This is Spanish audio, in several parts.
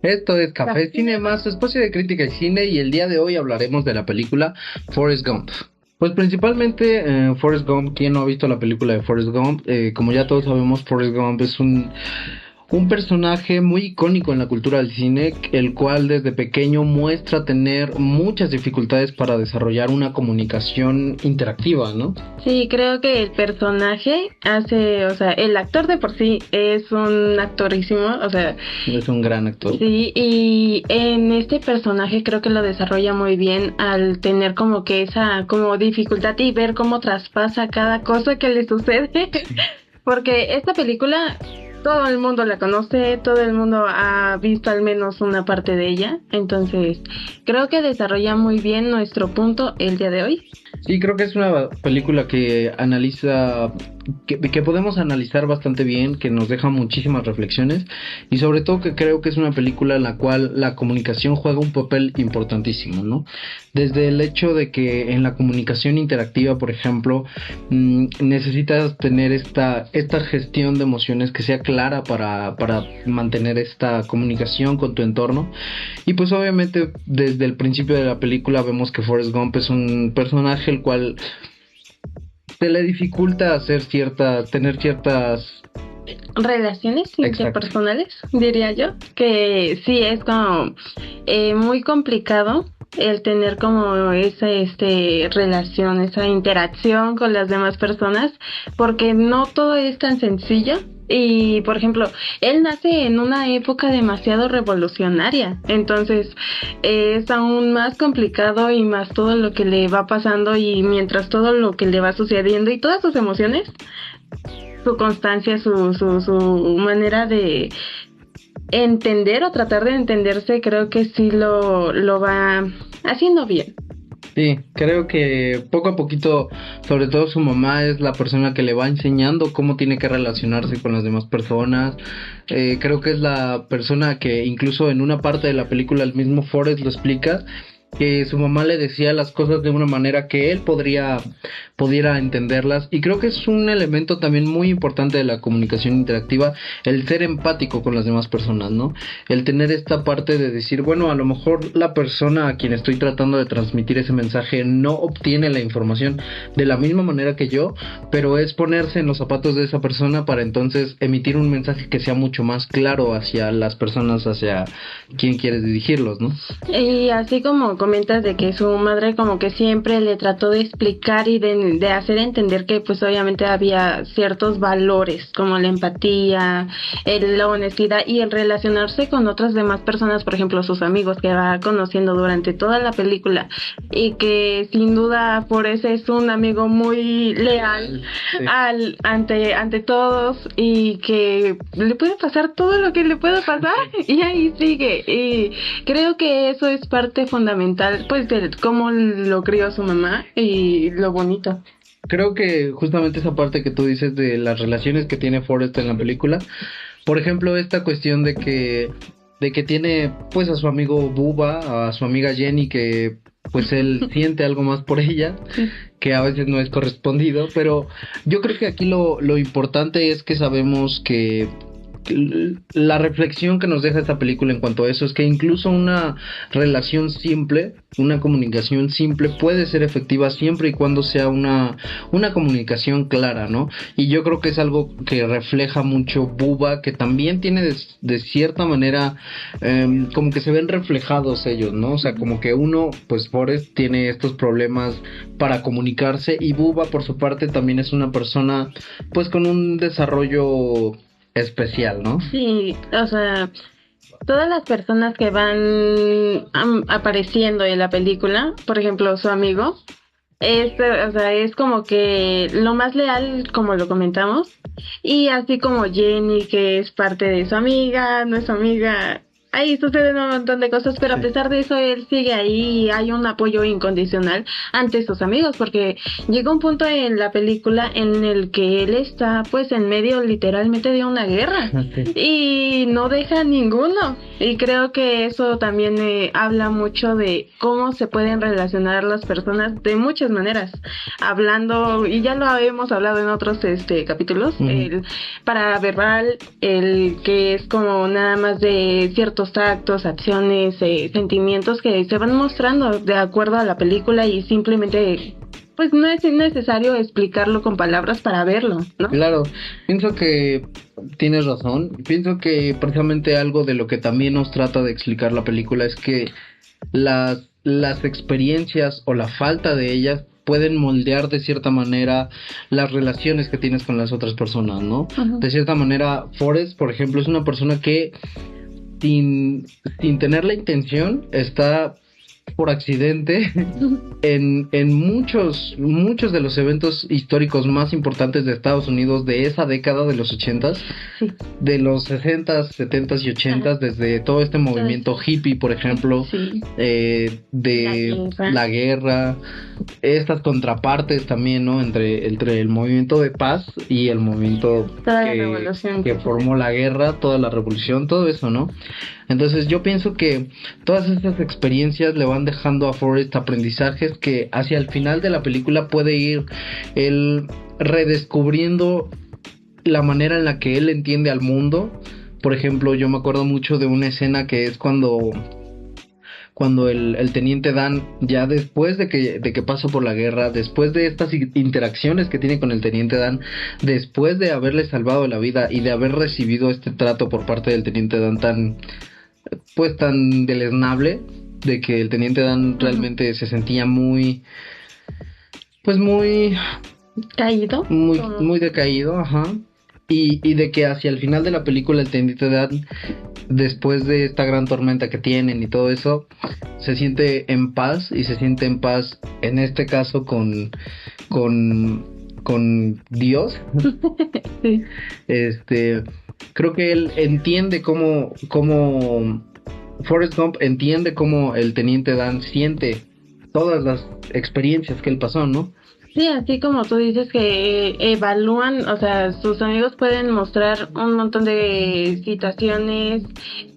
Esto es Café Café. Cinema, su espacio de crítica y cine, y el día de hoy hablaremos de la película Forrest Gump. Pues principalmente Forrest Gump. ¿Quién no ha visto la película de Forrest Gump? Como ya todos sabemos, Forrest Gump es un personaje muy icónico en la cultura del cine, el cual desde pequeño muestra tener muchas dificultades para desarrollar una comunicación interactiva, ¿no? Sí, creo que el personaje hace, o sea, el actor de por sí es un actorísimo, o sea, Es un gran actor. sí, y en este personaje creo que lo desarrolla muy bien al tener como que esa como dificultad y ver cómo traspasa cada cosa que le sucede, porque esta película todo el mundo la conoce, todo el mundo ha visto al menos una parte de ella, entonces creo que desarrolla muy bien nuestro punto el día de hoy. Sí, creo que es una película que analiza, que podemos analizar bastante bien, que nos deja muchísimas reflexiones y sobre todo que creo que es una película en la cual la comunicación juega un papel importantísimo, ¿no? Desde el hecho de que en la comunicación interactiva, por ejemplo, necesitas tener esta gestión de emociones que sea clara para mantener esta comunicación con tu entorno. Y pues obviamente desde el principio de la película vemos que Forrest Gump es un personaje el cual se le dificulta tener ciertas. Relaciones Exacto. interpersonales, diría yo, que sí es como muy complicado el tener como esa relación, esa interacción con las demás personas, porque no todo es tan sencillo. Y por ejemplo, él nace en una época demasiado revolucionaria, entonces es aún más complicado y más todo lo que le va pasando y mientras todo lo que le va sucediendo y todas sus emociones, su constancia, su manera de entender o tratar de entenderse, creo que sí lo va haciendo bien. Sí, creo que poco a poquito, sobre todo su mamá es la persona que le va enseñando cómo tiene que relacionarse con las demás personas. Creo que es la persona que incluso en una parte de la película el mismo Forrest lo explica, que su mamá le decía las cosas de una manera que él pudiera entenderlas, y creo que es un elemento también muy importante de la comunicación interactiva, el ser empático con las demás personas, ¿no? El tener esta parte de decir, bueno, a lo mejor la persona a quien estoy tratando de transmitir ese mensaje no obtiene la información de la misma manera que yo, pero es ponerse en los zapatos de esa persona para entonces emitir un mensaje que sea mucho más claro hacia las personas, hacia quien quieres dirigirlos, ¿no? Y así como comentas de que su madre como que siempre le trató de explicar y de hacer entender que pues obviamente había ciertos valores como la empatía, la honestidad y el relacionarse con otras demás personas, por ejemplo sus amigos que va conociendo durante toda la película, y que sin duda por eso es un amigo muy leal, Sí. ante todos, y que le puede pasar todo lo que le pueda pasar y ahí sigue, y creo que eso es parte fundamental pues de cómo lo crió su mamá y lo bonito. Creo que justamente esa parte que tú dices de las relaciones que tiene Forrest en la película, por ejemplo, esta cuestión de que tiene pues a su amigo Bubba, a su amiga Jenny, que pues él siente algo más por ella, que a veces no es correspondido, pero yo creo que aquí lo importante es que sabemos que la reflexión que nos deja esta película en cuanto a eso es que incluso una relación simple, una comunicación simple puede ser efectiva siempre y cuando sea una comunicación clara, ¿no? Y yo creo que es algo que refleja mucho Bubba, que también tiene de cierta manera como que se ven reflejados ellos, ¿no? O sea, como que uno, pues Forrest tiene estos problemas para comunicarse, y Bubba por su parte también es una persona pues con un desarrollo especial, ¿no? Sí, o sea, todas las personas que van apareciendo en la película, por ejemplo, su amigo, o sea, es como que lo más leal, como lo comentamos, y así como Jenny, que es parte de su amiga, no es su amiga. Ahí suceden un montón de cosas, pero a pesar de eso, él sigue ahí y hay un apoyo incondicional ante sus amigos, porque llega un punto en la película en el que él está pues en medio literalmente de una guerra y no deja ninguno. Y creo que eso también habla mucho de cómo se pueden relacionar las personas de muchas maneras. Hablando, y ya lo hemos hablado en otros capítulos, el paraverbal, el que es como nada más de ciertos ciertos actos, acciones, sentimientos que se van mostrando de acuerdo a la película y simplemente pues no es necesario explicarlo con palabras para verlo, ¿no? Claro, pienso que tienes razón. Pienso que precisamente algo de lo que también nos trata de explicar la película es que las experiencias o la falta de ellas pueden moldear de cierta manera las relaciones que tienes con las otras personas, ¿no? Uh-huh. De cierta manera, Forrest, por ejemplo, es una persona que sin tener la intención está por accidente en muchos de los eventos históricos más importantes de Estados Unidos de esa década de los 80s, sí, de los 60s, 70s y 80s, desde todo este movimiento hippie, por ejemplo, sí, de la guerra, estas contrapartes también, ¿no? Entre el movimiento de paz y el movimiento que formó la guerra, toda la revolución, todo eso, ¿no? Entonces yo pienso que todas estas experiencias le van dejando a Forrest aprendizajes que hacia el final de la película puede ir él redescubriendo la manera en la que él entiende al mundo. Por ejemplo, yo me acuerdo mucho de una escena que es cuando el teniente Dan, ya después de que pasa por la guerra, después de estas interacciones que tiene con el teniente Dan, después de haberle salvado la vida y de haber recibido este trato por parte del teniente Dan tan deleznable, de que el teniente Dan realmente se sentía muy caído, muy decaído, ajá. Y de que hacia el final de la película el teniente Dan, después de esta gran tormenta que tienen y todo eso, se siente en paz, y se siente en paz en este caso con Dios. Sí. Creo que él entiende cómo Forrest Gump entiende cómo el teniente Dan siente todas las experiencias que él pasó, ¿no? Sí, así como tú dices que evalúan, o sea, sus amigos pueden mostrar un montón de situaciones.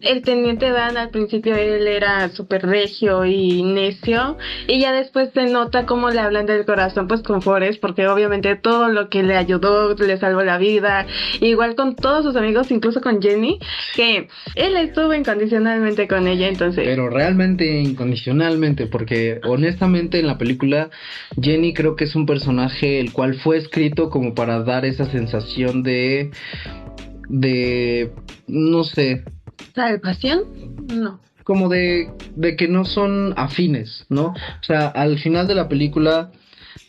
El teniente Dan al principio él era súper regio y necio, y ya después se nota cómo le hablan del corazón pues con Forrest, porque obviamente todo lo que le ayudó, le salvó la vida, igual con todos sus amigos, incluso con Jenny, que él estuvo incondicionalmente con ella, entonces. Pero realmente incondicionalmente, porque honestamente en la película Jenny creo que es un personaje el cual fue escrito como para dar esa sensación de no sé, ¿salvación? No. Como de que no son afines, ¿no? O sea, al final de la película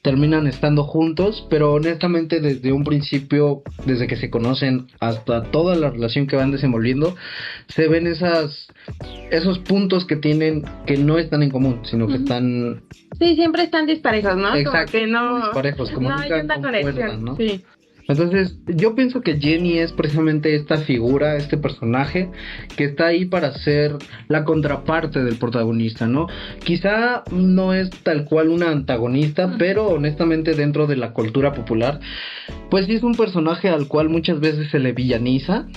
terminan estando juntos, pero honestamente desde un principio, desde que se conocen hasta toda la relación que van desenvolviendo, se ven esos puntos que tienen que no están en común, sino que están... Sí, siempre están disparejos, ¿no? Exacto, como que no... disparejos, como no hay una conexión, ¿no? Sí. Entonces, yo pienso que Jenny es precisamente esta figura, este personaje que está ahí para ser la contraparte del protagonista, ¿no? Quizá no es tal cual una antagonista, pero honestamente dentro de la cultura popular, pues sí es un personaje al cual muchas veces se le villaniza.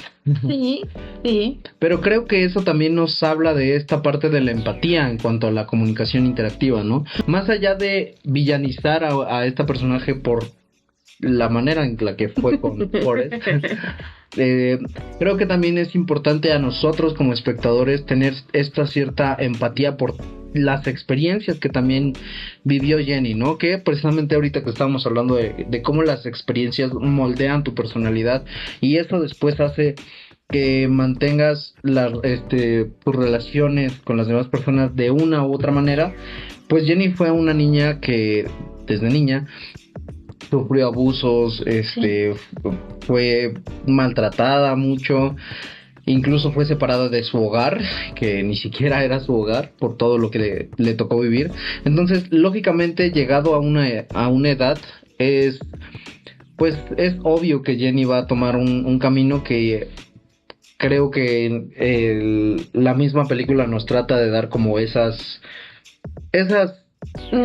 Sí, sí. Pero creo que eso también nos habla de esta parte de la empatía en cuanto a la comunicación interactiva, ¿no? Más allá de villanizar a este personaje por la manera en la que fue con Forrest, creo que también es importante a nosotros como espectadores tener esta cierta empatía por las experiencias que también vivió Jenny, ¿no? Que precisamente ahorita que estábamos hablando de cómo las experiencias moldean tu personalidad, y eso después hace que mantengas tus relaciones con las demás personas de una u otra manera. Pues Jenny fue una niña que desde niña sufrió abusos, fue maltratada mucho, incluso fue separada de su hogar, que ni siquiera era su hogar, por todo lo que le tocó vivir. Entonces, lógicamente, llegado a una edad, es obvio que Jenny va a tomar un camino que creo que la misma película nos trata de dar como esas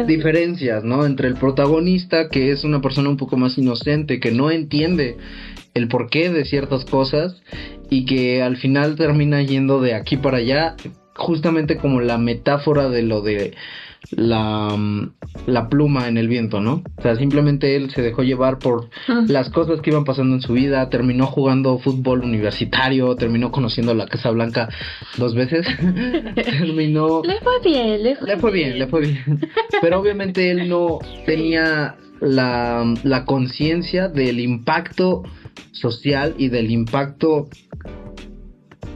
diferencias, ¿no? Entre el protagonista, que es una persona un poco más inocente, que no entiende el porqué de ciertas cosas y que al final termina yendo de aquí para allá justamente como la metáfora de lo de la pluma en el viento, ¿no? O sea, simplemente él se dejó llevar por las cosas que iban pasando en su vida, terminó jugando fútbol universitario, terminó conociendo la Casa Blanca 2 veces, terminó... Le fue bien. Pero obviamente él no tenía la conciencia del impacto social y del impacto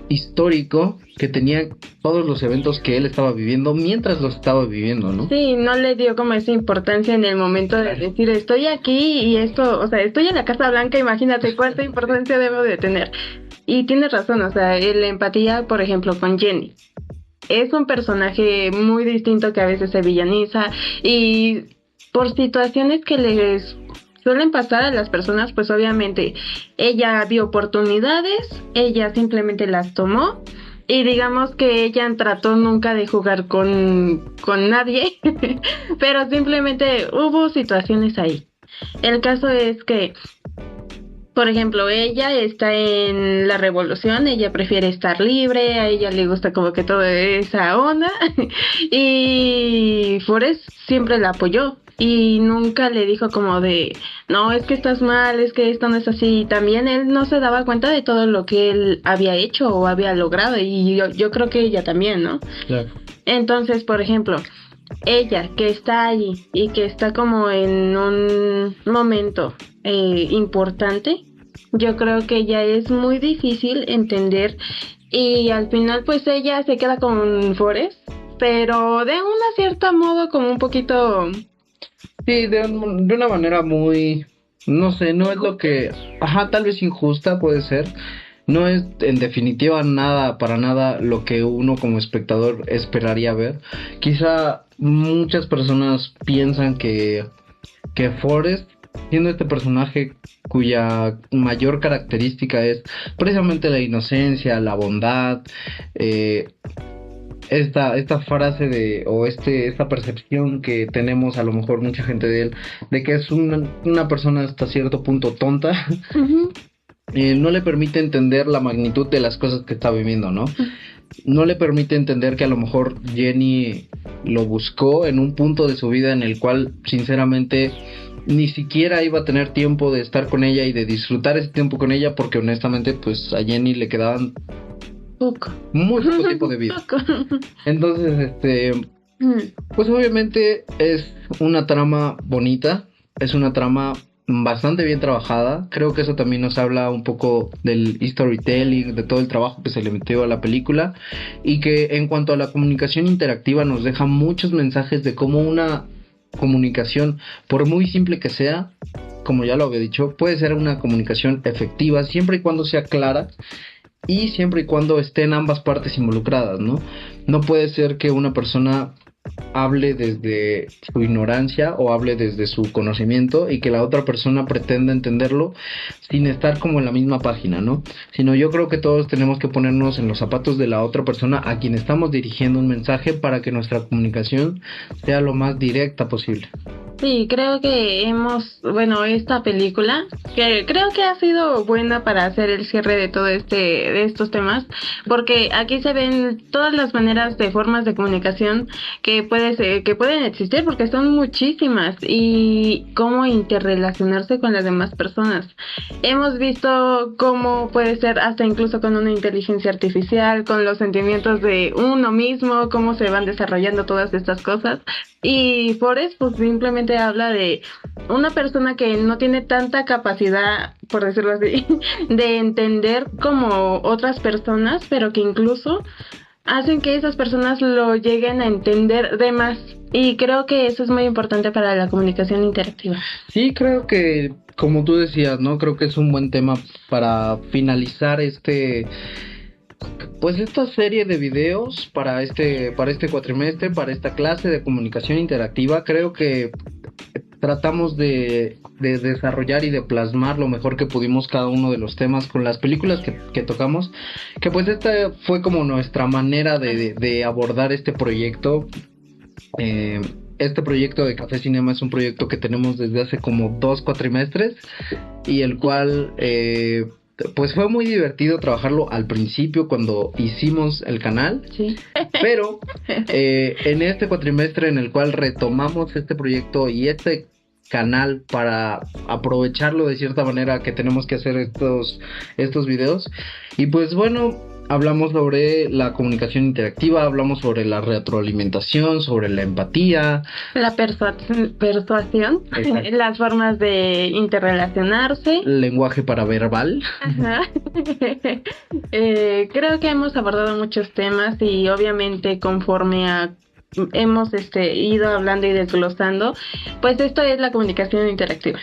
histórico que tenían todos los eventos que él estaba viviendo mientras los estaba viviendo, ¿no? Sí, no le dio como esa importancia en el momento de decir, estoy aquí y esto, o sea, estoy en la Casa Blanca, imagínate cuánta importancia debo de tener. Y tienes razón, o sea, la empatía, por ejemplo, con Jenny. Es un personaje muy distinto que a veces se villaniza y por situaciones que les suelen pasar a las personas, pues obviamente ella vio oportunidades, ella simplemente las tomó y digamos que ella trató nunca de jugar con nadie, pero simplemente hubo situaciones ahí. El caso es que, por ejemplo, ella está en la revolución, ella prefiere estar libre, a ella le gusta como que toda esa onda y Forrest siempre la apoyó. Y nunca le dijo como de, no, es que estás mal, es que esto no es así. Y también él no se daba cuenta de todo lo que él había hecho o había logrado. Y yo creo que ella también, ¿no? Claro. Entonces, por ejemplo, ella que está allí y que está como en un momento importante, yo creo que ya es muy difícil entender. Y al final, pues ella se queda con Forrest, pero de una cierta modo como un poquito... Sí, de una manera muy, no sé, no es lo que, tal vez injusta puede ser, no es en definitiva nada, para nada lo que uno como espectador esperaría ver. Quizá muchas personas piensan que Forrest, siendo este personaje cuya mayor característica es precisamente la inocencia, la bondad, esta frase esta percepción que tenemos a lo mejor mucha gente de él, de que es una persona hasta cierto punto tonta, no le permite entender la magnitud de las cosas que está viviendo, ¿no? No le permite entender que a lo mejor Jenny lo buscó en un punto de su vida en el cual sinceramente ni siquiera iba a tener tiempo de estar con ella y de disfrutar ese tiempo con ella, porque honestamente pues a Jenny le quedaban muy poco tiempo de vida. Entonces, pues obviamente es una trama bonita, es una trama bastante bien trabajada. Creo que eso también nos habla un poco del storytelling, de todo el trabajo que se le metió a la película, y que en cuanto a la comunicación interactiva nos deja muchos mensajes de cómo una comunicación, por muy simple que sea, como ya lo había dicho, puede ser una comunicación efectiva siempre y cuando sea clara y siempre y cuando estén ambas partes involucradas, ¿no? No puede ser que una persona hable desde su ignorancia o hable desde su conocimiento y que la otra persona pretenda entenderlo sin estar como en la misma página, ¿no? Sino yo creo que todos tenemos que ponernos en los zapatos de la otra persona a quien estamos dirigiendo un mensaje para que nuestra comunicación sea lo más directa posible. Sí, creo que esta película, que creo que ha sido buena para hacer el cierre de de estos temas, porque aquí se ven todas las maneras de formas de comunicación que pueden existir, porque son muchísimas, y cómo interrelacionarse con las demás personas. Hemos visto cómo puede ser hasta incluso con una inteligencia artificial, con los sentimientos de uno mismo, cómo se van desarrollando todas estas cosas. Y Forrest pues simplemente habla de una persona que no tiene tanta capacidad, por decirlo así, de entender como otras personas, pero que incluso hacen que esas personas lo lleguen a entender de más. Y creo que eso es muy importante para la comunicación interactiva. Sí, creo que, como tú decías, ¿no? Creo que es un buen tema para finalizar pues esta serie de videos para este cuatrimestre, para esta clase de comunicación interactiva. Creo que tratamos de desarrollar y de plasmar lo mejor que pudimos cada uno de los temas con las películas que tocamos, que pues esta fue como nuestra manera de abordar este proyecto. Este proyecto de Café Cinema es un proyecto que tenemos desde hace como 2 cuatrimestres y el cual pues fue muy divertido trabajarlo al principio cuando hicimos el canal, Sí. pero en este cuatrimestre en el cual retomamos este proyecto y este canal para aprovecharlo de cierta manera, que tenemos que hacer estos videos. Y pues bueno, hablamos sobre la comunicación interactiva, hablamos sobre la retroalimentación, sobre la empatía, La persuasión, Exacto. las formas de interrelacionarse. lenguaje paraverbal. Ajá. Creo que hemos abordado muchos temas y obviamente conforme hemos ido hablando y desglosando, pues esto es la comunicación interactiva.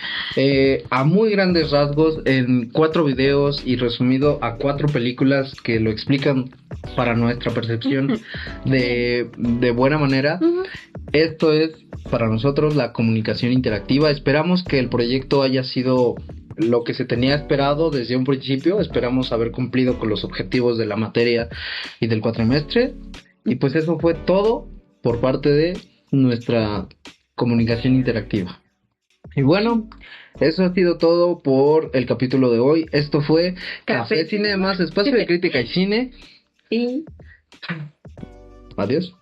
A muy grandes rasgos, en 4 videos y resumido a 4 películas que lo explican para nuestra percepción de buena manera. Ujú. Esto es para nosotros la comunicación interactiva. Esperamos que el proyecto haya sido lo que se tenía esperado desde un principio. Esperamos haber cumplido con los objetivos de la materia y del cuatrimestre. Y pues eso fue todo por parte de nuestra comunicación interactiva. Y bueno, eso ha sido todo por el capítulo de hoy. Esto fue Café Cinemas, espacio de crítica y cine. Y Adiós.